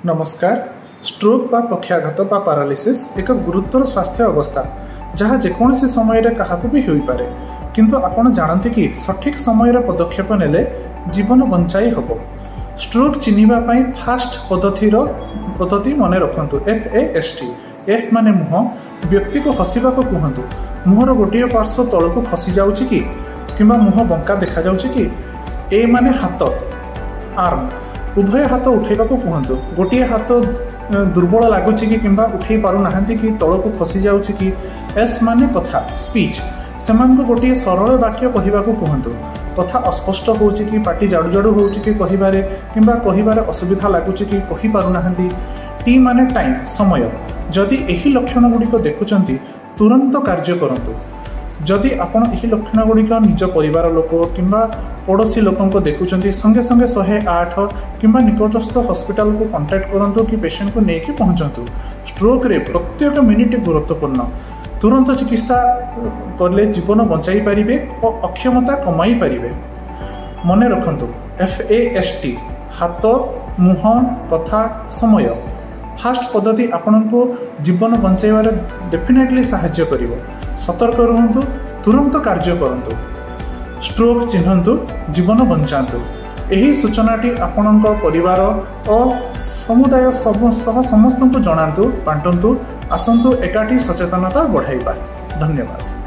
नमस्कार। स्ट्रोक बा पक्षाघात बा पैरालिसिस एक गुरुतर स्वास्थ्य अवस्था जहाँ जेकोसी समय क्या भी हो पारे, किंतु आपण जानते कि सठिक समय पदक्षेप नेले जीवन बंचाई हम। स्ट्रोक चिन्हिबा पई फास्ट पद्धति मन रखु। FAST। एफ माने मुह। व्यक्ति को हसिबा को कहतु। मुहर गोटे पार्श्व तल को खसी जाउछि कि किंबा मुह बंका देखा जाउछि कि। ए माने हाथ आर्म। उभय हाथ उठेबा को कहतु। गोटे हाथ दुर्बल लगुच कि किंबा उठे पारु नाहंती कि तल को खसी जाउछि कि। एस माने कथा स्पीच। सेमान को गोटे सरल वाक्य कहबा को कहतु। कथा अस्पष्ट होउछि कि पाटी जाडु जाडु होउछि कि कहिबारे किंबा कहिबारे असुविधा लगुच कि कहि पारु नाहंती। टी माने टाइम समय। जदि एही लक्षण गुड़िक देखुचंती तुरंत कार्य करंतु। जदि आपण एही लक्षण गुड़िक निज परिवार लोक किंबा पड़ोसी लोकों को देखुचंती संगे संगे 108 किंबा निकटस्थ हॉस्पिटल को कांटेक्ट करंतु कि पेशेंट को लेके पहुंचंतु। स्ट्रोक रे प्रत्येक मिनिट गुरुत्वपूर्ण। तुरंत चिकित्सा करले जीवन बचाई पारिबे और अक्षमता कमाई पारिबे। मने रखंतु FAST हाथ मुह कथा समय। फास्ट पद्धति आपको जीवन बचाइबार डेफिनेटली साहाय्य करिवो। सतर्क रुहंतु, तुरंत कार्य करंतु। स्ट्रोक चिन्हंतु, जीवन बंचातु। एही सूचनाटी आपणक परिवार और समुदाय समस्त को जणातु, बांटंतु। आसंतु एकाठी सचेतनता बढ़ाइबा। धन्यवाद।